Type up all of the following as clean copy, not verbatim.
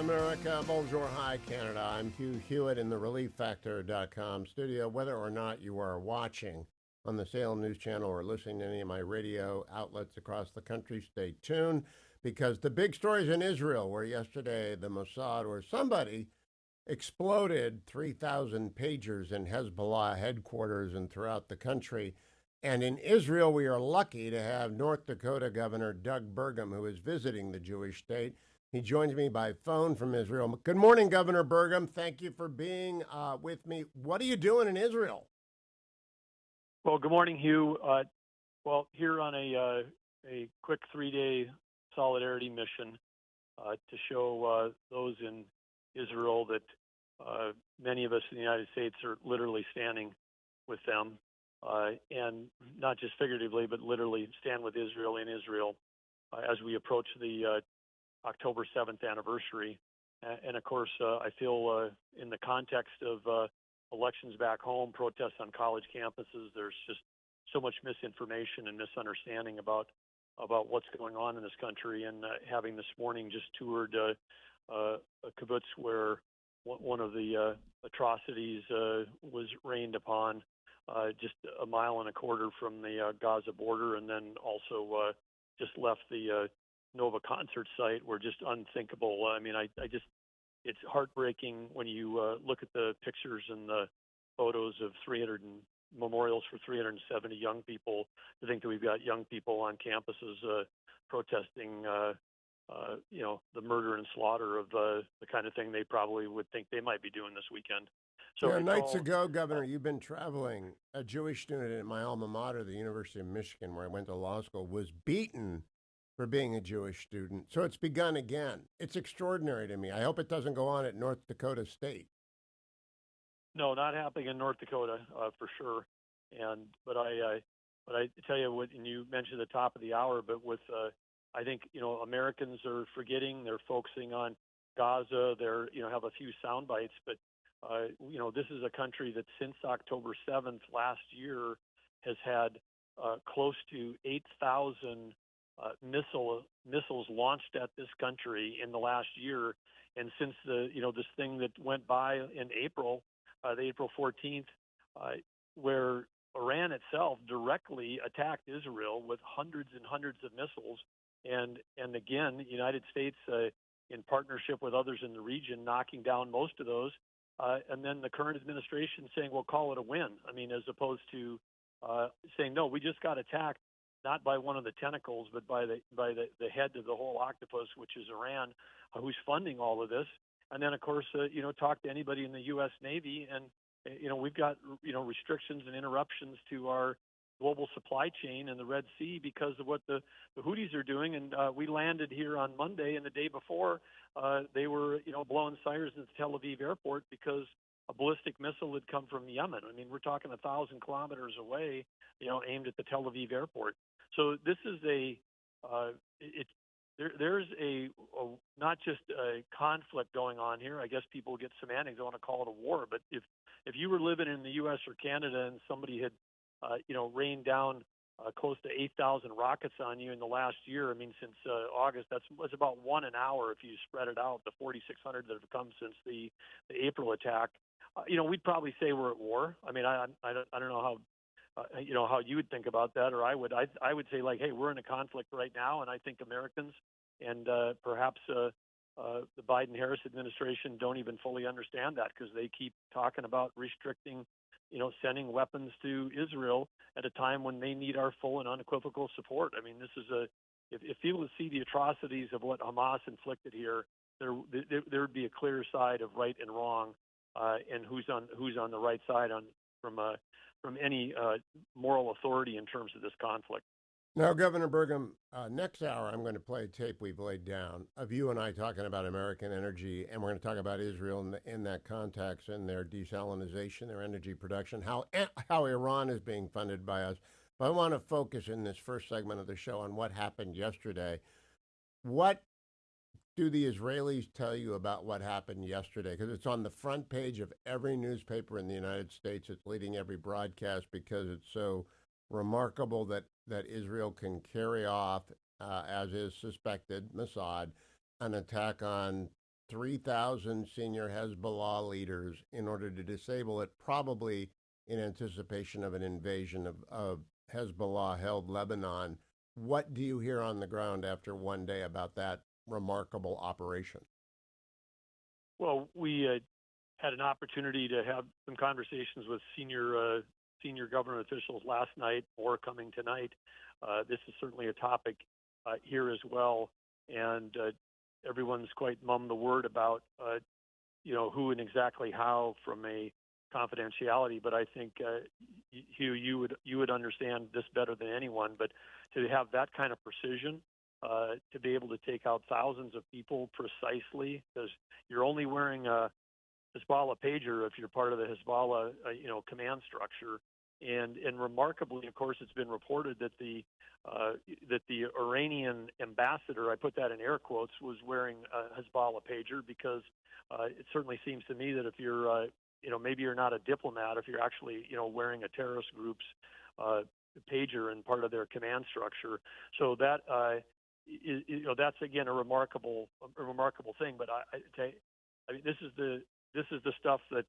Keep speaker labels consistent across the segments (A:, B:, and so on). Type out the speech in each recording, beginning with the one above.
A: America, bonjour, hi Canada. I'm Hugh Hewitt in the ReliefFactor.com studio. Whether or not you are watching on the Salem News Channel or listening to any of my radio outlets across the country, stay tuned because the big stories in Israel, where yesterday the Mossad or somebody exploded 3,000 pagers in Hezbollah headquarters and throughout the country. And in Israel, we are lucky to have North Dakota Governor Doug Burgum, who is visiting the Jewish state. He joins me by phone from Israel. Good morning, Governor Burgum. Thank you for being with me. What are you doing in Israel?
B: Well, good morning, Hugh. Here on a quick 3-day solidarity mission to show those in Israel that many of us in the United States are literally standing with them, and not just figuratively, but literally stand with Israel in Israel as we approach the October 7th anniversary. And of course, I feel in the context of elections back home, protests on college campuses, there's just so much misinformation and misunderstanding about what's going on in this country. And having this morning just toured a kibbutz where one of the atrocities was rained upon just a mile and a quarter from the Gaza border, and then also just left the Nova concert site were just unthinkable. I mean, I just, it's heartbreaking when you look at the pictures and the photos of memorials for 370 young people, to think that we've got young people on campuses protesting, the murder and slaughter of the kind of thing they probably would think they might be doing this weekend. So
A: nights ago, Governor, you've been traveling. A Jewish student at my alma mater, the University of Michigan, where I went to law school, was beaten for being a Jewish student. So it's begun again. It's extraordinary to me. I hope it doesn't go on at North Dakota State.
B: No, not happening in North Dakota for sure. But I tell you what, and you mentioned at the top of the hour, but with I think Americans are forgetting. They're focusing on Gaza. They're have a few sound bites, but this is a country that since October 7th last year has had close to 8,000 missiles launched at this country in the last year. And since this thing that went by in April, the April 14th, where Iran itself directly attacked Israel with hundreds and hundreds of missiles, and again, the United States, in partnership with others in the region, knocking down most of those, and then the current administration saying, "We'll call it a win." I mean, as opposed to saying, "No, we just got attacked." Not by one of the tentacles, but by the head of the whole octopus, which is Iran, who's funding all of this. And then, of course, talk to anybody in the U.S. Navy, and we've got restrictions and interruptions to our global supply chain in the Red Sea because of what the Houthis are doing. And we landed here on Monday, and the day before, they were blowing sirens at the Tel Aviv airport because a ballistic missile had come from Yemen. I mean, we're talking 1,000 kilometers away, aimed at the Tel Aviv airport. So this is there's a not just a conflict going on here. I guess people get semantics. They want to call it a war. But if you were living in the U.S. or Canada and somebody had rained down close to 8,000 rockets on you in the last year, I mean, since August, that's about one an hour if you spread it out. The 4,600 that have come since the April attack, we'd probably say we're at war. I mean, I don't know how. How you would think about that, or I would say, like, hey, we're in a conflict right now, and I think Americans and perhaps the Biden-Harris administration don't even fully understand that, because they keep talking about restricting, sending weapons to Israel at a time when they need our full and unequivocal support. I mean, this is if people see the atrocities of what Hamas inflicted here, there would be a clear side of right and wrong, and who's on the right side from any moral authority in terms of this conflict.
A: Now, Governor Burgum, next hour I'm going to play a tape we've laid down of you and I talking about American energy, and we're going to talk about Israel in that context and their desalinization, their energy production, how Iran is being funded by us. But I want to focus in this first segment of the show on what happened yesterday. What do the Israelis tell you about what happened yesterday? Because it's on the front page of every newspaper in the United States. It's leading every broadcast because it's so remarkable that Israel can carry off, as is suspected, Mossad, an attack on 3,000 senior Hezbollah leaders in order to disable it, probably in anticipation of an invasion of Hezbollah held Lebanon. What do you hear on the ground after one day about that remarkable operation?
B: Well, we had an opportunity to have some conversations with senior government officials last night or coming tonight. This is certainly a topic here as well, and everyone's quite mum the word about who and exactly how from a confidentiality. But I think Hugh, you would understand this better than anyone. But to have that kind of precision, to be able to take out thousands of people precisely, because you're only wearing a Hezbollah pager if you're part of the Hezbollah command structure. And remarkably, of course, it's been reported that the Iranian ambassador, I put that in air quotes, was wearing a Hezbollah pager, because it certainly seems to me that if you're maybe you're not a diplomat, if you're actually wearing a terrorist group's pager and part of their command structure. So that that's again a remarkable thing. But I mean this is the stuff that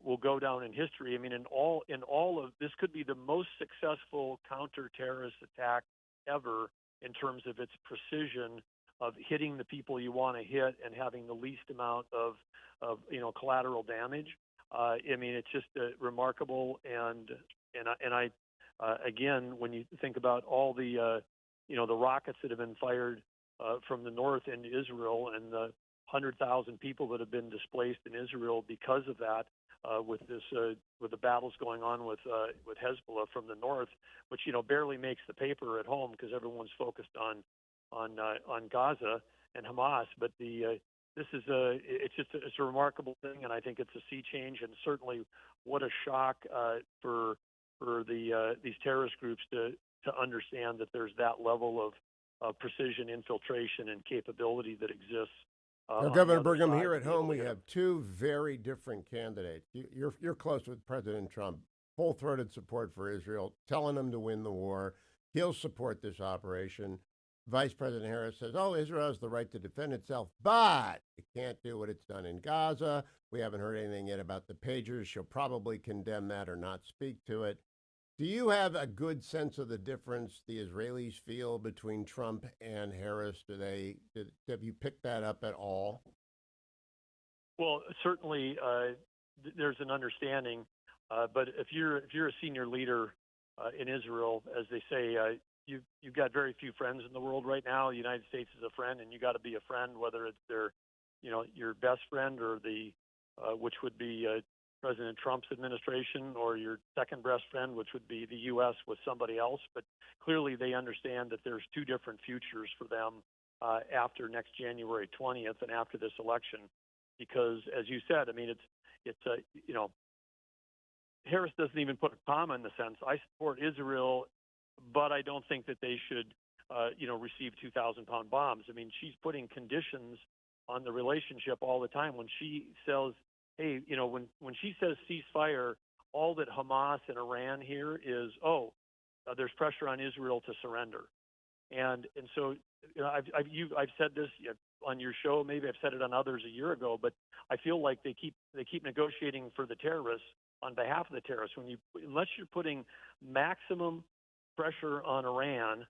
B: will go down in history. I mean, in all of this, could be the most successful counter-terrorist attack ever in terms of its precision of hitting the people you want to hit and having the least amount of collateral damage. I mean, it's just remarkable, and I again, when you think about all the the rockets that have been fired from the north into Israel, and the 100,000 people that have been displaced in Israel because of that, with the battles going on with Hezbollah from the north, which barely makes the paper at home because everyone's focused on Gaza and Hamas. But this is it's a remarkable thing, and I think it's a sea change, and certainly what a shock for these terrorist groups to understand that there's that level of precision, infiltration, and capability that exists.
A: Now, Governor Burgum, here at home, we have two very different candidates. You're close with President Trump, full-throated support for Israel, telling him to win the war. He'll support this operation. Vice President Harris says, Israel has the right to defend itself, but it can't do what it's done in Gaza. We haven't heard anything yet about the pagers. She'll probably condemn that or not speak to it. Do you have a good sense of the difference the Israelis feel between Trump and Harris? Have you picked that up at all?
B: Well, certainly there's an understanding, but if you're a senior leader in Israel, as they say, you've got very few friends in the world right now. The United States is a friend, and you got to be a friend, whether it's your best friend or which would be President Trump's administration, or your second best friend, which would be the U.S. with somebody else. But clearly they understand that there's two different futures for them after next January 20th and after this election. Because, as you said, I mean, Harris doesn't even put a comma in the sense, I support Israel, but I don't think that they should, receive 2,000-pound bombs. I mean, she's putting conditions on the relationship all the time. When she says, hey, when she says ceasefire, all that Hamas and Iran hear is, there's pressure on Israel to surrender. And so I've said this on your show, maybe I've said it on others a year ago, but I feel like they keep negotiating for the terrorists on behalf of the terrorists. Unless you're putting maximum pressure on Iran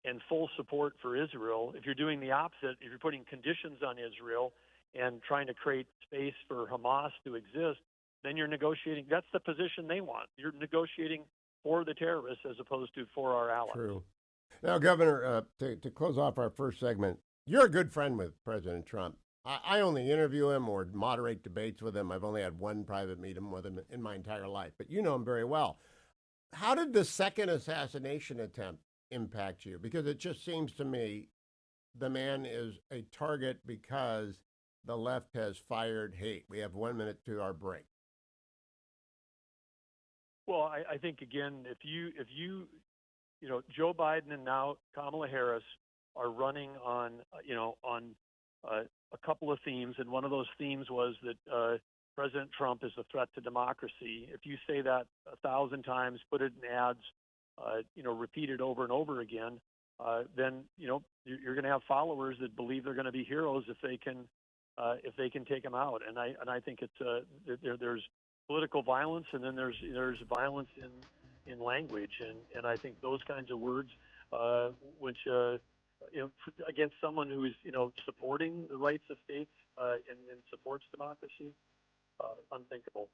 B: and full support for Israel, if you're doing the opposite, if you're putting conditions on Israel and trying to create space for Hamas to exist, then you're negotiating. That's the position they want. You're negotiating for the terrorists as opposed to for our allies.
A: True. Now, Governor, to close off our first segment, you're a good friend with President Trump. I only interview him or moderate debates with him. I've only had one private meeting with him in my entire life, but you know him very well. How did the second assassination attempt impact you? Because it just seems to me the man is a target because the left has fired hate. We have 1 minute to our break.
B: Well, I think, again, if you Joe Biden and now Kamala Harris are running on a couple of themes, and one of those themes was that President Trump is a threat to democracy. If you say that 1,000 times, put it in ads, repeat it over and over again, then you're going to have followers that believe they're going to be heroes if they can if they can take them out. And I think it's there's political violence, and then there's violence in language, and I think those kinds of words, which against someone who is supporting the rights of states and supports democracy, unthinkable.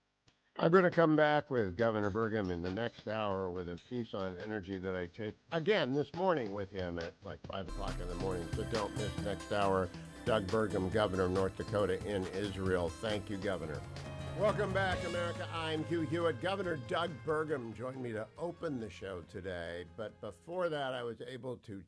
A: I'm going to come back with Governor Burgum in the next hour with a piece on energy that I taped again this morning with him at like 5 o'clock in the morning. So don't miss next hour. Doug Burgum, Governor of North Dakota in Israel. Thank you, Governor. Welcome back, America. I'm Hugh Hewitt. Governor Doug Burgum joined me to open the show today. But before that, I was able to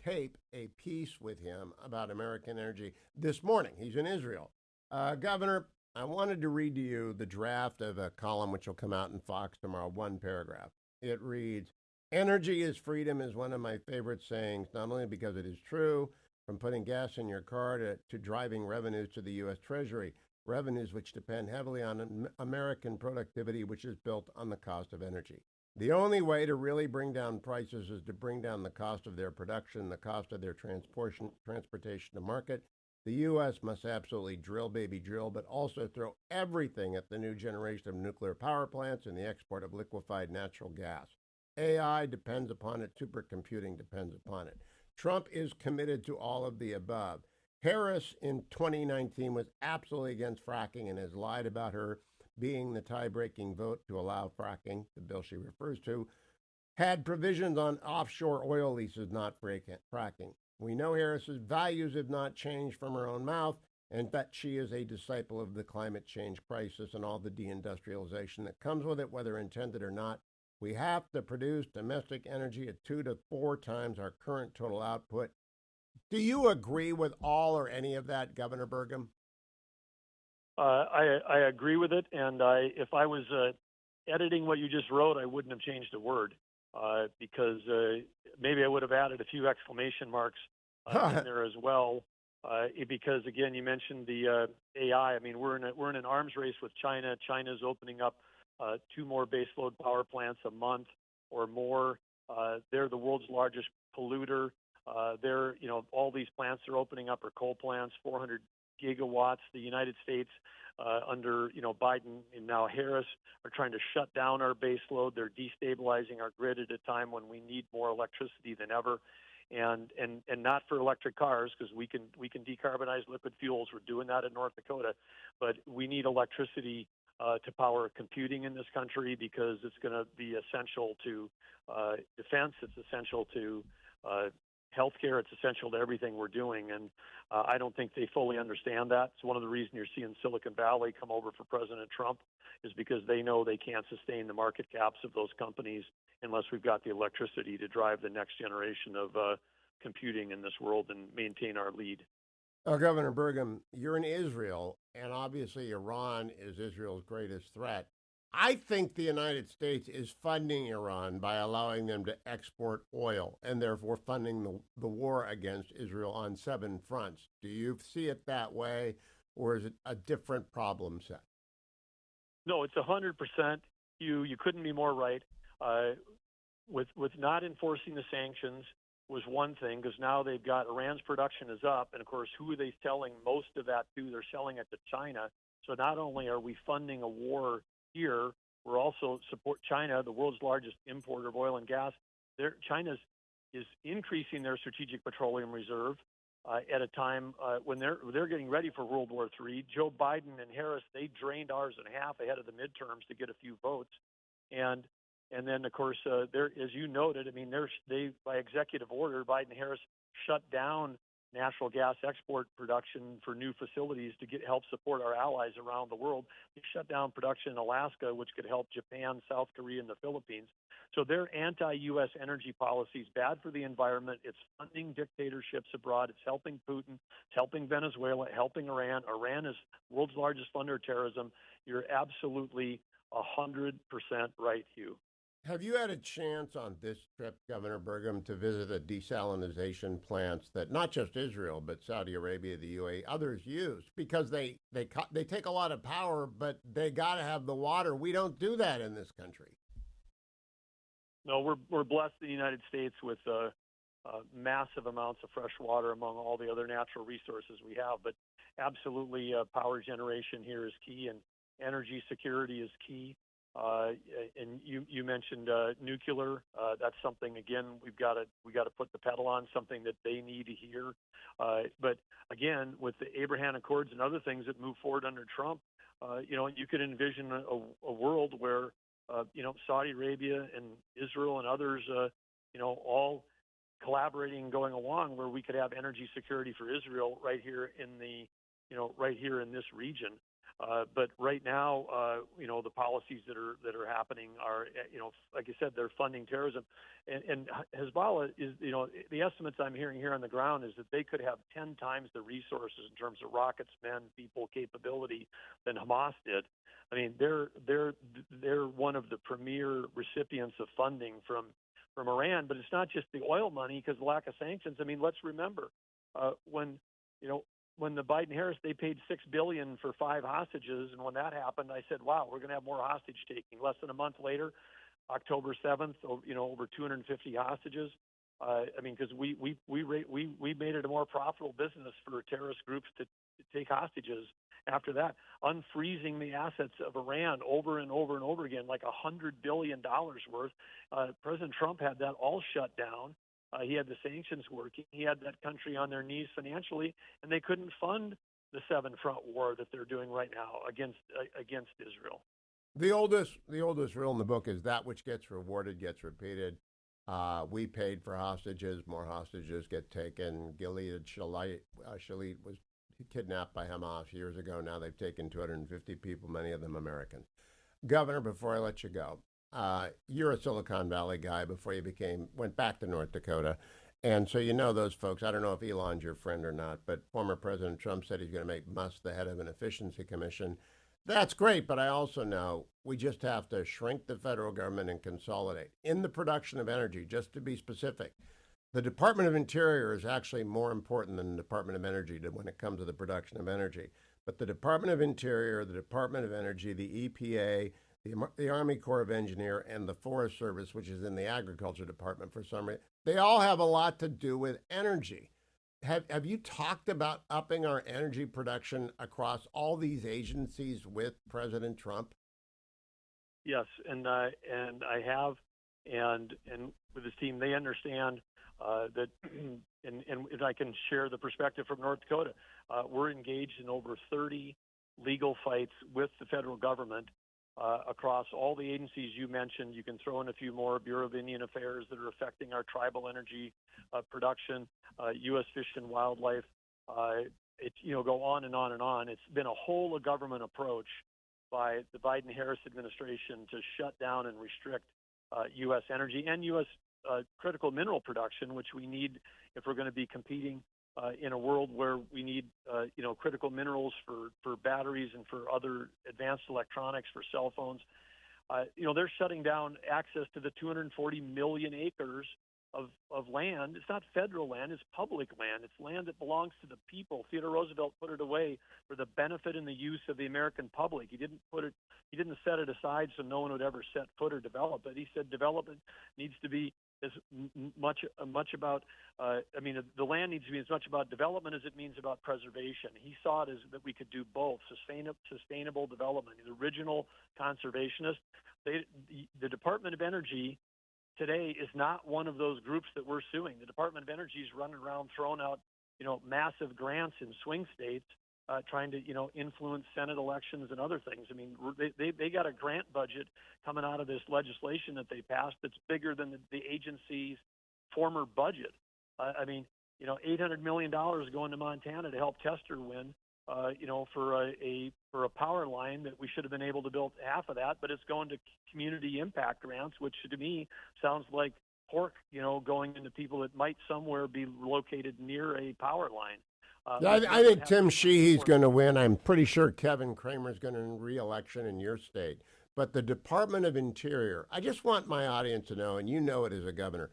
A: tape a piece with him about American energy this morning. He's in Israel. Governor, I wanted to read to you the draft of a column which will come out in Fox tomorrow, one paragraph. It reads, "Energy is freedom" is one of my favorite sayings, not only because it is true, from putting gas in your car to driving revenues to the U.S. Treasury, revenues which depend heavily on American productivity, which is built on the cost of energy. The only way to really bring down prices is to bring down the cost of their production, the cost of their transportation to market. The U.S. must absolutely drill, baby, drill, but also throw everything at the new generation of nuclear power plants and the export of liquefied natural gas. AI depends upon it. Supercomputing depends upon it. Trump is committed to all of the above. Harris in 2019 was absolutely against fracking and has lied about her being the tie-breaking vote to allow fracking, the bill she refers to, had provisions on offshore oil leases not fracking. We know Harris's values have not changed from her own mouth, and that she is a disciple of the climate change crisis and all the deindustrialization that comes with it, whether intended or not. We have to produce domestic energy at 2 to 4 times our current total output. Do you agree with all or any of that, Governor Burgum?
B: I agree with it, and if I was editing what you just wrote, I wouldn't have changed a word because maybe I would have added a few exclamation marks in there as well. Because again, you mentioned the AI. I mean, we're in an arms race with China. China's opening up 2 more baseload power plants a month or more. They're the world's largest polluter. All these plants they're opening up are coal plants, 400 gigawatts. The United States, under Biden and now Harris, are trying to shut down our baseload. They're destabilizing our grid at a time when we need more electricity than ever, and not for electric cars, because we can decarbonize liquid fuels. We're doing that in North Dakota, but we need electricity to power computing in this country, because it's going to be essential to defense. It's essential to healthcare. It's essential to everything we're doing, and I don't think they fully understand that. It's one of the reasons you're seeing Silicon Valley come over for President Trump, is because they know they can't sustain the market caps of those companies unless we've got the electricity to drive the next generation of computing in this world and maintain our lead.
A: Governor Burgum, you're in Israel, and obviously Iran is Israel's greatest threat. I think the United States is funding Iran by allowing them to export oil and therefore funding the war against Israel on 7 fronts. Do you see it that way, or is it a different problem set?
B: No, it's 100%. You couldn't be more right. With not enforcing the sanctions was one thing, because now they've got Iran's production is up, and of course, who are they selling most of that to? They're selling it to China. So not only are we funding a war here, we're also support China, the world's largest importer of oil and gas. China is increasing their strategic petroleum reserve at a time when they're getting ready for World War III. Joe Biden and Harris, they drained ours in half ahead of the midterms to get a few votes, and then of course as you noted, I mean they by executive order, Biden and Harris shut down natural gas export production for new facilities to help support our allies around the world. They shut down production in Alaska, which could help Japan, South Korea, and the Philippines. So their anti-U.S. energy policy is bad for the environment. It's funding dictatorships abroad. It's helping Putin. It's helping Venezuela, helping Iran. Iran is the world's largest funder of terrorism. You're absolutely 100% right, Hugh.
A: Have you had a chance on this trip, Governor Burgum, to visit the desalination plants that not just Israel, but Saudi Arabia, the UAE, others use? Because they take a lot of power, but they got to have the water. We don't do that in this country.
B: No, we're blessed in the United States with massive amounts of fresh water among all the other natural resources we have. But absolutely, power generation here is key, and energy security is key. And you mentioned nuclear. That's something, again, we got to put the pedal on, something that they need to hear. But again, with the Abraham Accords and other things that move forward under Trump, you could envision a world where Saudi Arabia and Israel and others, all collaborating and going along, where we could have energy security for Israel right here in right here in this region. But right now, the policies that are happening are, like I said, they're funding terrorism, and Hezbollah is, the estimates I'm hearing here on the ground is that they could have 10 times the resources in terms of rockets, men, people, capability than Hamas did. I mean, they're one of the premier recipients of funding from Iran, but it's not just the oil money because of lack of sanctions. I mean, let's remember when the Biden-Harris, they paid $6 billion for 5 hostages, and when that happened, I said, "Wow, we're going to have more hostage taking." Less than a month later, October 7th, over 250 hostages. I mean, because we made it a more profitable business for terrorist groups to take hostages. After that, unfreezing the assets of Iran over and over and over again, like $100 billion worth. President Trump had that all shut down. He had the sanctions working. He had that country on their knees financially, and they couldn't fund the 7-front war that they're doing right now against Israel.
A: The oldest rule in the book is that which gets rewarded gets repeated. We paid for hostages. More hostages get taken. Gilead Shalit was kidnapped by Hamas years ago. Now they've taken 250 people, many of them Americans. Governor, before I let you go, you're a Silicon Valley guy before you went back to North Dakota. And so you know those folks. I don't know if Elon's your friend or not, but former President Trump said he's going to make Musk the head of an efficiency commission. That's great, but I also know we just have to shrink the federal government and consolidate. In the production of energy, just to be specific, the Department of Interior is actually more important than the Department of Energy when it comes to the production of energy. But the Department of Interior, the Department of Energy, the EPA, the Army Corps of Engineers, and the Forest Service, which is in the Agriculture Department for some reason, they all have a lot to do with energy. Have you talked about upping our energy production across all these agencies with President Trump?
B: Yes, and I have, and with his team, they understand that, and I can share the perspective from North Dakota. We're engaged in over 30 legal fights with the federal government across all the agencies you mentioned. You can throw in a few more: Bureau of Indian Affairs that are affecting our tribal energy production, U.S. Fish and Wildlife. Go on and on and on. It's been a whole of government approach by the Biden-Harris administration to shut down and restrict U.S. energy and U.S. Critical mineral production, which we need if we're going to be competing in a world where we need, critical minerals for batteries and for other advanced electronics, for cell phones. They're shutting down access to the 240 million acres of land. It's not federal land, it's public land. It's land that belongs to the people. Theodore Roosevelt put it away for the benefit and the use of the American public. He didn't set it aside so no one would ever set foot or develop it. He said development needs to be as much about, the land needs to be as much about development as it means about preservation. He saw it as that we could do both, sustainable development. The original conservationist, the Department of Energy today is not one of those groups that we're suing. The Department of Energy is running around throwing out, massive grants in swing states, trying to, influence Senate elections and other things. I mean, they got a grant budget coming out of this legislation that they passed that's bigger than the agency's former budget. $800 million going to Montana to help Tester win, for a power line that we should have been able to build half of that, but it's going to community impact grants, which to me sounds like pork, going into people that might somewhere be located near a power line.
A: I think Tim Sheehy's going to win. I'm pretty sure Kevin Cramer's going to win re-election in your state. But the Department of Interior, I just want my audience to know, and you know it as a governor,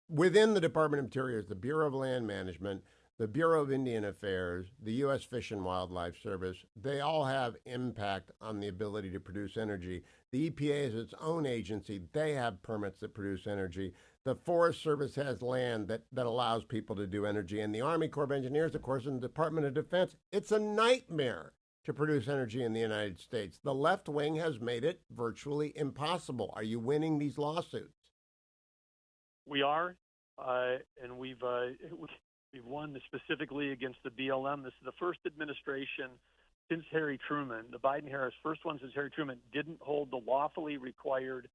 A: within the Department of Interior is the Bureau of Land Management, the Bureau of Indian Affairs, the U.S. Fish and Wildlife Service, they all have impact on the ability to produce energy. The EPA is its own agency. They have permits that produce energy. The Forest Service has land that allows people to do energy. And the Army Corps of Engineers, of course, and the Department of Defense, it's a nightmare to produce energy in the United States. The left wing has made it virtually impossible. Are you winning these lawsuits?
B: We are, and we've won specifically against the BLM. This is the first administration since Harry Truman, the Biden-Harris first one since Harry Truman, didn't hold the lawfully required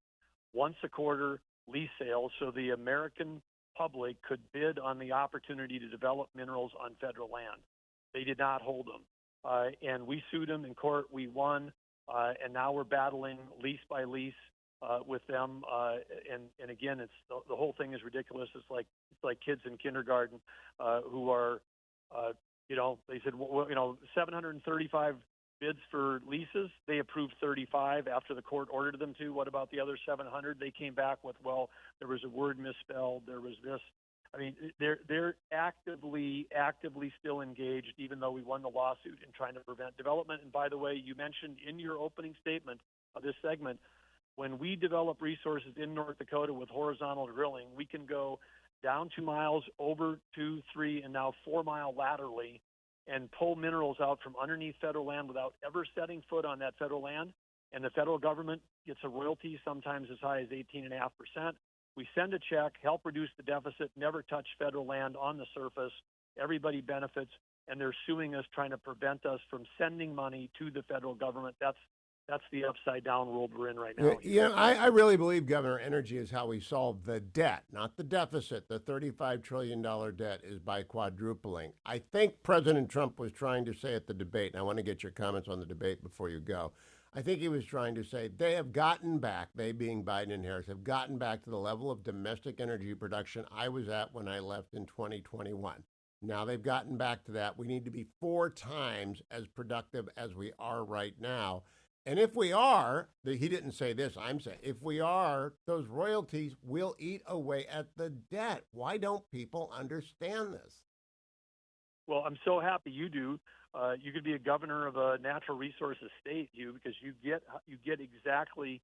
B: once a quarter lease sale so the American public could bid on the opportunity to develop minerals on federal land. They did not hold them. And we sued them in court. We won. And now we're battling lease by lease with them. And again, it's the whole thing is ridiculous. It's like kids in kindergarten who are, they said, 735 bids for leases. They approved 35 after the court ordered them to. What about the other 700? They came back with, well, there was a word misspelled. There was this. I mean, they're actively still engaged, even though we won the lawsuit in trying to prevent development. And by the way, you mentioned in your opening statement of this segment, when we develop resources in North Dakota with horizontal drilling, we can go down 2 miles, over 2, 3, and now 4 mile laterally and pull minerals out from underneath federal land without ever setting foot on that federal land. And the federal government gets a royalty, sometimes as high as 18.5%. We send a check, help reduce the deficit, never touch federal land on the surface. Everybody benefits, and they're suing us, trying to prevent us from sending money to the federal government. That's the upside down world we're in right now.
A: I really believe, Governor, energy is how we solve the debt, not the deficit. The $35 trillion debt is by quadrupling. I think President Trump was trying to say at the debate, and I want to get your comments on the debate before you go. I think he was trying to say they have gotten back, they being Biden and Harris, have gotten back to the level of domestic energy production I was at when I left in 2021. Now they've gotten back to that. We need to be 4 times as productive as we are right now. And if we are, he didn't say this, I'm saying, if we are, those royalties will eat away at the debt. Why don't people understand this?
B: Well, I'm so happy you do. You could be a governor of a natural resources state, Hugh, because you get exactly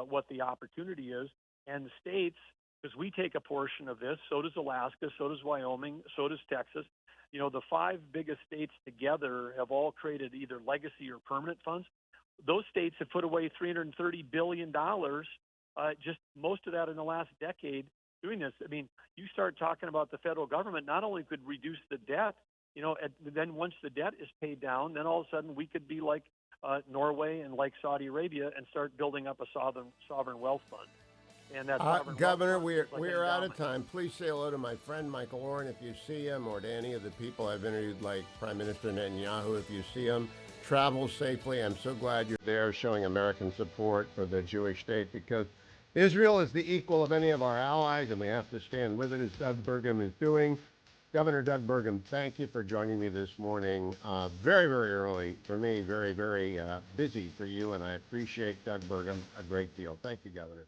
B: what the opportunity is. And the states, because we take a portion of this, so does Alaska, so does Wyoming, so does Texas. The 5 biggest states together have all created either legacy or permanent funds. Those states have put away $330 billion, just most of that in the last decade doing this. I mean, you start talking about the federal government, not only could reduce the debt, then once the debt is paid down, then all of a sudden we could be like Norway and like Saudi Arabia and start building up a sovereign wealth fund. And that
A: Governor, we're out of time. Please say hello to my friend Michael Oren if you see him, or to any of the people I've interviewed, like Prime Minister Netanyahu, if you see him. Travel safely. I'm so glad you're there showing American support for the Jewish state, because Israel is the equal of any of our allies, and we have to stand with it, as Doug Burgum is doing. Governor Doug Burgum, thank you for joining me this morning. Very, very early for me, very, very busy for you, and I appreciate Doug Burgum a great deal. Thank you, Governor.